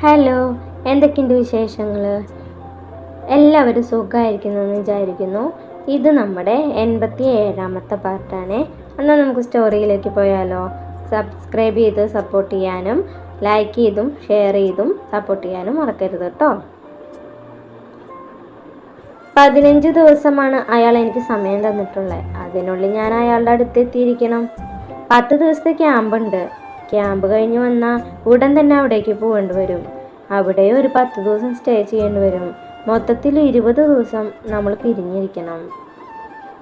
Hello, എന്തൊക്കെയുണ്ട് വിശേഷങ്ങൾ? എല്ലാവരും സുഖമായിരിക്കുന്നെന്ന് വിചാരിക്കുന്നു. ഇത് നമ്മുടെ 87ാമത്തെ പാർട്ടാണ്. എന്നാൽ നമുക്ക് സ്റ്റോറിയിലേക്ക് പോയാലോ? സബ്സ്ക്രൈബ് ചെയ്ത് സപ്പോർട്ട് ചെയ്യാനും ലൈക്ക് ചെയ്തും ഷെയർ ചെയ്തും സപ്പോർട്ട് ചെയ്യാനും മറക്കരുത് കേട്ടോ. 15 ദിവസമാണ് അയാൾ എനിക്ക് സമയം തന്നിട്ടുള്ളത്. അതിനുള്ളിൽ ഞാൻ അയാളുടെ അടുത്ത് എത്തിയിരിക്കണം. 10 ദിവസത്തെ ക്യാമ്പുണ്ട്. ക്യാമ്പ് കഴിഞ്ഞ് വന്നാൽ ഉടൻ തന്നെ അവിടേക്ക് പോകേണ്ടി വരും. അവിടെ ഒരു 10 ദിവസം സ്റ്റേ ചെയ്യേണ്ടി വരും. മൊത്തത്തിൽ 20 ദിവസം നമ്മൾ പിരിഞ്ഞിരിക്കണം.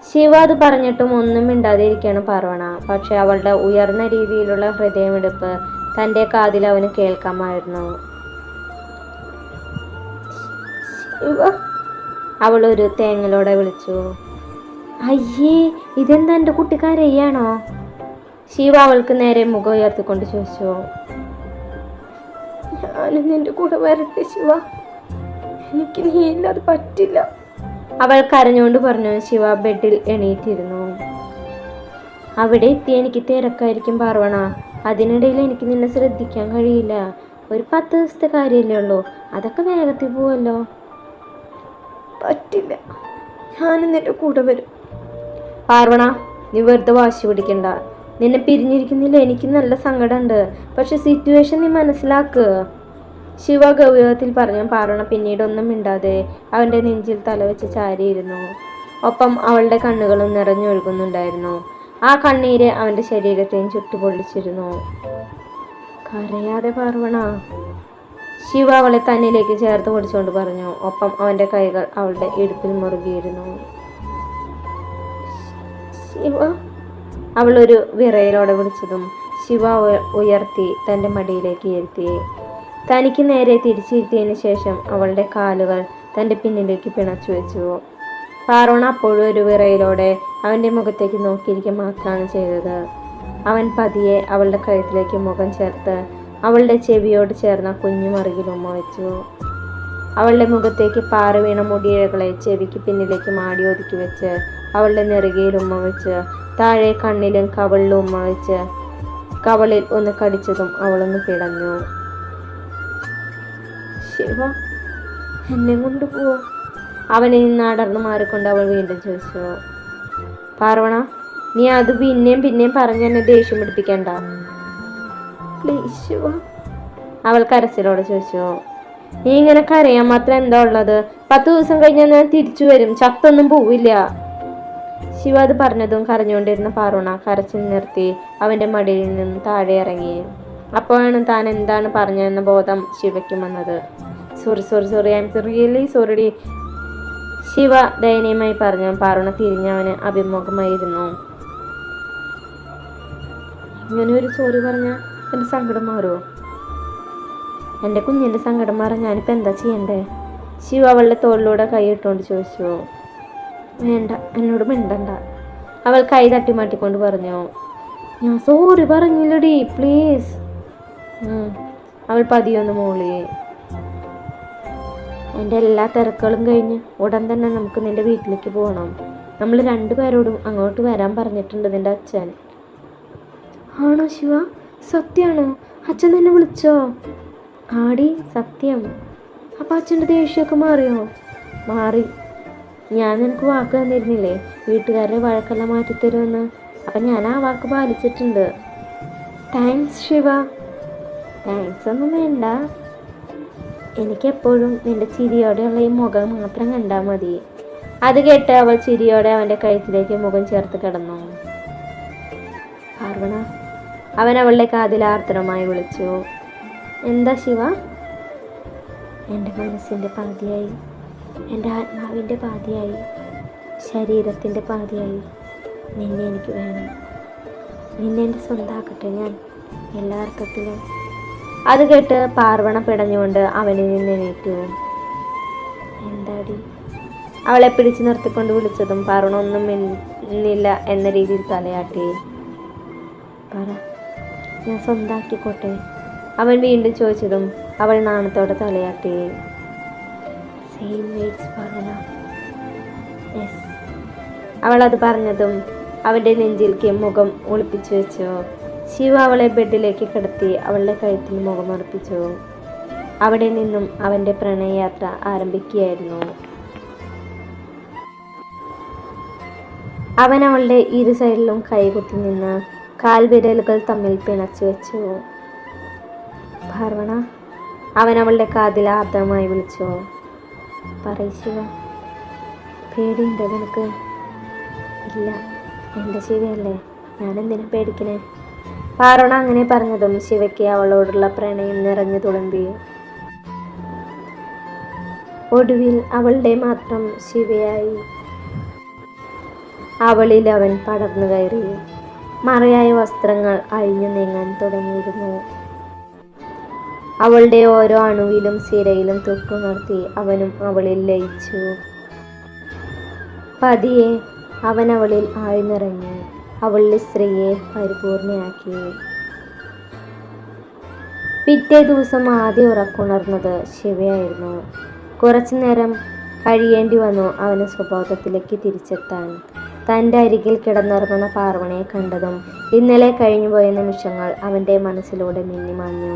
ശിവ അത് പറഞ്ഞിട്ടും ഒന്നും മിണ്ടാതിരിക്കുകയാണ് പാർവണ. പക്ഷെ അവളുടെ ഉയർന്ന രീതിയിലുള്ള ഹൃദയമിടിപ്പ് തൻ്റെ കാതിൽ അവന് കേൾക്കാമായിരുന്നു. ശിവ, അവളൊരു തേങ്ങലോടെ വിളിച്ചു. അയ്യേ, ഇതെന്താ എൻ്റെ കുട്ടിക്കാരയ്യാണോ? ശിവ അവൾക്ക് നേരെ മുഖം ഉയർത്തിക്കൊണ്ട് ചോദിച്ചു. ഞാനും നിന്റെ കൂടെ വരട്ടെ ശിവ, എനിക്ക് നീ ഇല്ലാതെ പറ്റില്ല, അവൾ കരഞ്ഞുകൊണ്ട് പറഞ്ഞു. ശിവ ബെഡിൽ എണീറ്റിരുന്നു. അവിടെ എത്തി എനിക്ക് തിരക്കായിരിക്കും പാർവണ. അതിനിടയിൽ എനിക്ക് നിന്നെ ശ്രദ്ധിക്കാൻ കഴിയില്ല. ഒരു 10 ദിവസത്തെ കാര്യമല്ലേ ഉള്ളൂ, അതൊക്കെ വേഗത്തിൽ പോവല്ലോ. പറ്റില്ല, ഞാനും നിന്റെ കൂടെ വരും. പാർവണ, നീ വെറുതെ വാശി പിടിക്കണ്ട. നിന്നെ പിരിഞ്ഞിരിക്കുന്നില്ല, എനിക്ക് നല്ല സങ്കടമുണ്ട്. പക്ഷെ സിറ്റുവേഷൻ നീ മനസ്സിലാക്കുക, ശിവ ഗൗരവത്തിൽ പറഞ്ഞു. പാർവണ പിന്നീട് ഒന്നും മിണ്ടാതെ അവൻ്റെ നെഞ്ചിൽ തലവെച്ച് ചാരിയിരുന്നു. ഒപ്പം അവളുടെ കണ്ണുകളും നിറഞ്ഞൊഴുകുന്നുണ്ടായിരുന്നു. ആ കണ്ണീര് അവൻ്റെ ശരീരത്തെയും ചുട്ടുപൊള്ളിച്ചിരുന്നു. കരയാതെ പാർവണ, ശിവ അവളെ തന്നിലേക്ക് ചേർത്ത് പിടിച്ചുകൊണ്ട് പറഞ്ഞു. ഒപ്പം അവൻ്റെ കൈകൾ അവളുടെ ഇടുപ്പിൽ മുറുകിയിരുന്നു. ശിവ, അവളൊരു വിറയലോടെ വിളിച്ചതും ശിവ ഉയർത്തി തൻ്റെ മടിയിലേക്ക് ഇരുത്തി. തനിക്ക് നേരെ തിരിച്ചിരുത്തിയതിന് ശേഷം അവളുടെ കാലുകൾ തൻ്റെ പിന്നിലേക്ക് പിണച്ചു വെച്ചു. പാർവണ അപ്പോഴും ഒരു വിറയലോടെ അവൻ്റെ മുഖത്തേക്ക് നോക്കിയിരിക്കുക മാത്രമാണ് ചെയ്തത്. അവൻ പതിയെ അവളുടെ കഴുത്തിലേക്ക് മുഖം ചേർത്ത് അവളുടെ ചെവിയോട് ചേർന്ന കുഞ്ഞു മറുകിൽ ഉമ്മ വെച്ചു. അവളുടെ മുഖത്തേക്ക് പാറി വീണ മുടിയിഴകളെ ചെവിക്ക് പിന്നിലേക്ക് മാടി ഒതുക്കി വെച്ച് അവളുടെ നെറുകയിൽ ഉമ്മ വെച്ച് താഴെ കണ്ണിലും കവളിലും ഉമ്മ വെച്ച് കവളിൽ ഒന്ന് കടിച്ചതും അവളൊന്ന് പിടഞ്ഞു. ശിവ, എന്നെ കൊണ്ടുപോവാ, അവനിൽ നിന്ന് അടർന്നു മാറിക്കൊണ്ട് അവൾ വീണ്ടും ചോദിച്ചു. പാർവണ, നീ അത് പിന്നെയും പറഞ്ഞ് എന്നെ ദേഷ്യം പിടിപ്പിക്കണ്ട പ്ലീസ് ശിവ, അവൾ കരച്ചിലോടെ ചോദിച്ചു. നീ ഇങ്ങനെ കരയാൻ മാത്രം എന്താ ഉള്ളത്? 10 ദിവസം കഴിഞ്ഞാൽ ഞാൻ തിരിച്ചു വരും, ചത്തൊന്നും പോവില്ല. ശിവ അത് പറഞ്ഞതും കരഞ്ഞുകൊണ്ടിരുന്ന പാർവണ കരച്ചിൽ നിർത്തി അവൻ്റെ മടിയിൽ നിന്ന് താഴെ ഇറങ്ങി. അപ്പോഴാണ് താൻ എന്താണ് പറഞ്ഞതെന്ന ബോധം ശിവയ്ക്കും വന്നത്. Sorry I am really sorry, Shiva ദയനീയമായി പറഞ്ഞു. പാർവണ തിരിഞ്ഞവന് അഭിമുഖമായിരുന്നു. ഇങ്ങനെ ഒരു സോറി പറഞ്ഞാൽ എൻ്റെ സങ്കടം മാറുമോ? എൻ്റെ കുഞ്ഞിൻ്റെ സങ്കടം മാറാൻ ഞാനിപ്പോൾ എന്താ ചെയ്യണ്ടേ? ശിവ അവളുടെ തോളിലൂടെ കൈയിട്ടുകൊണ്ട് ചോദിച്ചു. വേണ്ട, എന്നോട് മിണ്ടണ്ട, അവൾ കൈ തട്ടി മാറ്റിക്കൊണ്ട് പറഞ്ഞു. ഞാൻ സോറി പറഞ്ഞില്ലടി പ്ലീസ്. അവൾ പതിയൊന്ന് മൂളി. എൻ്റെ എല്ലാ തിരക്കുകളും കഴിഞ്ഞ് ഉടൻ തന്നെ നമുക്ക് നിൻ്റെ വീട്ടിലേക്ക് പോകണം. നമ്മൾ 2 പേരോടും അങ്ങോട്ട് വരാൻ പറഞ്ഞിട്ടുണ്ട് നിൻ്റെ അച്ഛൻ. ആണോ ശിവ? സത്യമാണോ? അച്ഛൻ നിന്നെ വിളിച്ചോ? ആടി, സത്യം. അപ്പം അച്ഛൻ്റെ ദേഷ്യമൊക്കെ മാറിയോ? മാറി. ഞാൻ നിനക്ക് വാക്ക് തന്നിരുന്നില്ലേ വീട്ടുകാരുടെ വഴക്കെല്ലാം മാറ്റിത്തരുമെന്ന്. അപ്പം ഞാൻ ആ വാക്ക് പാലിച്ചിട്ടുണ്ട്. താങ്ക്സ് ശിവ. താങ്ക്സ് ഒന്നും വേണ്ട, എനിക്കെപ്പോഴും നിന്റെ ചിരിയോടെയുള്ള ഈ മുഖം മാത്രം കണ്ടാൽ മതി. അത് കേട്ട് അവൾ ചിരിയോടെ അവൻ്റെ കഴുത്തിലേക്ക് മുഖം ചേർത്ത് കിടന്നു. പാർവണ, അവൻ അവളുടെ കാതിൽ ആർദ്രമായി വിളിച്ചു. എന്താ ശിവ? എൻ്റെ മനസ്സിൻ്റെ പാതിയായി, എൻ്റെ ആത്മാവിൻ്റെ പാതിയായി, ശരീരത്തിൻ്റെ പാതിയായി നിന്നെ എനിക്ക് വേണം. നിന്നെ എൻ്റെ സ്വന്തമാക്കട്ടെ ഞാൻ, എല്ലാ അർത്ഥത്തിലും. അത് കേട്ട് പാർവണ പിടഞ്ഞുകൊണ്ട് അവനിൽ നിന്ന് എണീറ്റു. എന്താടി? അവളെ പിടിച്ചു നിർത്തിക്കൊണ്ട് വിളിച്ചതും പാർവണ ഒന്നും മിന്നില്ല എന്ന രീതിയിൽ തലയാട്ടി. പറ, ഞാൻ സ്വന്തമാക്കിക്കോട്ടെ, അവൻ വീണ്ടും ചോദിച്ചതും അവൾ നാണത്തോടെ തലയാട്ടി. Same words Parvana. യെസ്. അവൾ അത് പറഞ്ഞതും അവൻ്റെ നെഞ്ചിലേക്ക് മുഖം ഒളിപ്പിച്ചു വെച്ചു. ശിവ അവളെ ബെഡിലേക്ക് കിടത്തി അവളുടെ കഴുത്തിൽ മുഖമർപ്പിച്ചു. അവിടെ നിന്നും അവൻ്റെ പ്രണയയാത്ര ആരംഭിക്കുകയായിരുന്നു. അവൻ അവളുടെ ഇരു സൈഡിലും കൈകുത്തി നിന്ന് കാൽവിരലുകൾ തമ്മിൽ പിണച്ചു വെച്ചു. പാർവണ, അവൻ അവളുടെ കാതിൽ ആർദ്രമായി വിളിച്ചു. പറയ് ശിവ, പേടിയുണ്ടോ നിനക്ക്? ഇല്ല, എൻ്റെ ശിവയല്ലേ, ഞാനെന്തിനാ പേടിക്കണേ? പാർവണ അങ്ങനെ പറഞ്ഞതും ശിവയ്ക്ക് അവളോടുള്ള പ്രണയം നിറഞ്ഞു തുളുമ്പി. ഒടുവിൽ അവളുടെ മാത്രം ശിവയായി അവളിൽ അവൻ പടർന്നു കയറി. മറയായ വസ്ത്രങ്ങൾ അഴിഞ്ഞു നീങ്ങാൻ തുടങ്ങിയിരുന്നു. അവളുടെ ഓരോ അണുവിലും സിരയിലും തൊട്ടുണർത്തി അവനും അവളിൽ ലയിച്ചു. പതിയെ അവൻ അവളിൽ ആഴ്ന്നിറങ്ങി അവളുടെ സ്ത്രീയെ പരിപൂർണയാക്കി. പിറ്റേ ദിവസം ആദ്യം ഉറക്കുണർന്നത് ശിവയായിരുന്നു. കുറച്ചു നേരം കഴിയേണ്ടി വന്നു അവന് സ്വബോധത്തിലേക്ക് തിരിച്ചെത്താൻ. തൻ്റെ അരികിൽ കിടന്നുറങ്ങുന്ന പാർവണയെ കണ്ടതും ഇന്നലെ കഴിഞ്ഞുപോയ നിമിഷങ്ങൾ അവൻ്റെ മനസ്സിലൂടെ മിന്നിമാഞ്ഞു.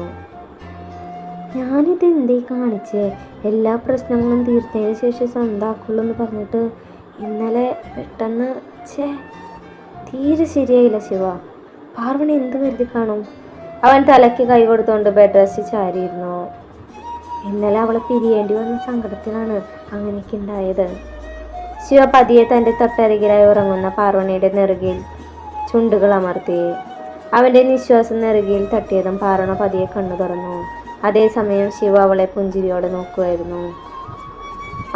ഞാനിത് എന്തേ കാണിച്ച്? എല്ലാ പ്രശ്നങ്ങളും തീർത്തതിന് ശേഷം സ്വന്തമാക്കുള്ളൂ എന്ന് പറഞ്ഞിട്ട് ഇന്നലെ പെട്ടെന്ന് തീരെ ശരിയായില്ല ശിവ. പാർവണ എന്ത് കരുതി കാണും? അവൻ തലയ്ക്ക് കൈ കൊടുത്തുകൊണ്ട് ബെഡ് റെസ്റ്റ് ചാരിയിരുന്നു. ഇന്നലെ അവളെ പിരിയേണ്ടി വന്ന സങ്കടത്തിലാണ് അങ്ങനെയൊക്കെ ഉണ്ടായത്. ശിവ പതിയെ തൻ്റെ തൊട്ടരികിലായി ഉറങ്ങുന്ന പാർവണയുടെ നെറുകയിൽ ചുണ്ടുകൾ അമർത്തി. അവൻ്റെ നിശ്വാസം നെറുകയിൽ തട്ടിയതും പാർവണ പതിയെ കണ്ണു തുറന്നു. അതേസമയം ശിവ അവളെ പുഞ്ചിരിയോടെ നോക്കുമായിരുന്നു.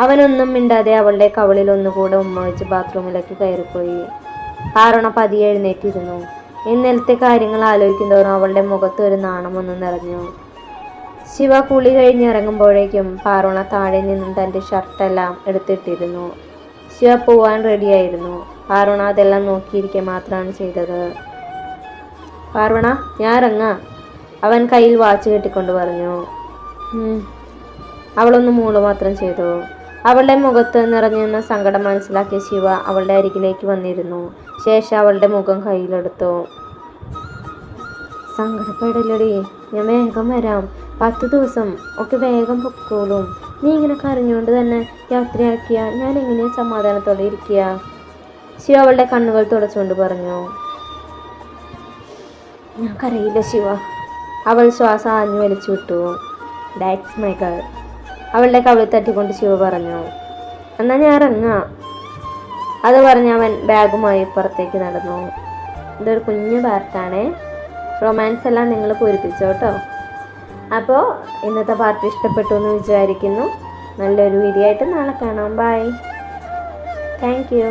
അവനൊന്നും മിണ്ടാതെ അവളുടെ കവിളിൽ ഒന്നുകൂടെ ഉമ്മ വെച്ച് ബാത്റൂമിലേക്ക് കയറിപ്പോയി. പാർവണ പതിയെ എഴുന്നേറ്റിരുന്നു. ഇന്നലത്തെ കാര്യങ്ങൾ ആലോചിക്കുന്തോറും അവളുടെ മുഖത്ത് ഒരു നാണം ഒന്ന് നിറഞ്ഞു. ശിവ കുളി കഴിഞ്ഞിറങ്ങുമ്പോഴേക്കും പാർവണ താഴെ നിന്നും തൻ്റെ ഷർട്ടെല്ലാം എടുത്തിട്ടിരുന്നു. ശിവ പോവാൻ റെഡിയായിരുന്നു. പാർവണ അതെല്ലാം നോക്കിയിരിക്കെ മാത്രമാണ് ചെയ്തത്. പാർവണ, ഞാൻ ഇറങ്ങാം, അവൻ കയ്യിൽ വാച്ച് കെട്ടിക്കൊണ്ട് പറഞ്ഞു. അവളൊന്ന് മൂള് മാത്രം ചെയ്തു. അവളുടെ മുഖത്ത് നിറഞ്ഞുന്ന സങ്കടം മനസ്സിലാക്കിയ ശിവ അവളുടെ അരികിലേക്ക് വന്നിരുന്നു. ശേഷം അവളുടെ മുഖം കയ്യിലെടുത്തു. സങ്കടപ്പെടലടി, ഞാൻ വേഗം വരാം. 10 ദിവസം ഒക്കെ വേഗം പൊക്കോളും. നീ ഇങ്ങനെ കരഞ്ഞുകൊണ്ട് തന്നെ യാത്രയാക്കിയ ഞാൻ എങ്ങനെ സമാധാനത്തോടെ ഇരിക്കുക? ശിവ അവളുടെ കണ്ണുകൾ തുടച്ചുകൊണ്ട് പറഞ്ഞു. ഞാൻ കരയില്ല ശിവ. അവൾ ശ്വാസം ആഞ്ഞു വലിച്ചു വിട്ടു. That's my girl. അവളുടെ കവിളിൽ തട്ടിക്കൊണ്ട് ശിവ പറഞ്ഞു. എന്നാൽ ഞാൻ ഇറങ്ങാം. അത് പറഞ്ഞ് അവൻ ബാഗുമായി പുറത്തേക്ക് നടന്നു. ഇതൊരു കുഞ്ഞു പാർട്ടാണേ. റൊമാൻസ് എല്ലാം നിങ്ങൾ പൂരിപ്പിച്ചോ കേട്ടോ. അപ്പോൾ ഇന്നത്തെ പാർട്ട് ഇഷ്ടപ്പെട്ടു എന്ന് വിചാരിക്കുന്നു. നല്ലൊരു വീഡിയോ ആയിട്ട് നാളെ കാണാം. ബൈ. Thank you.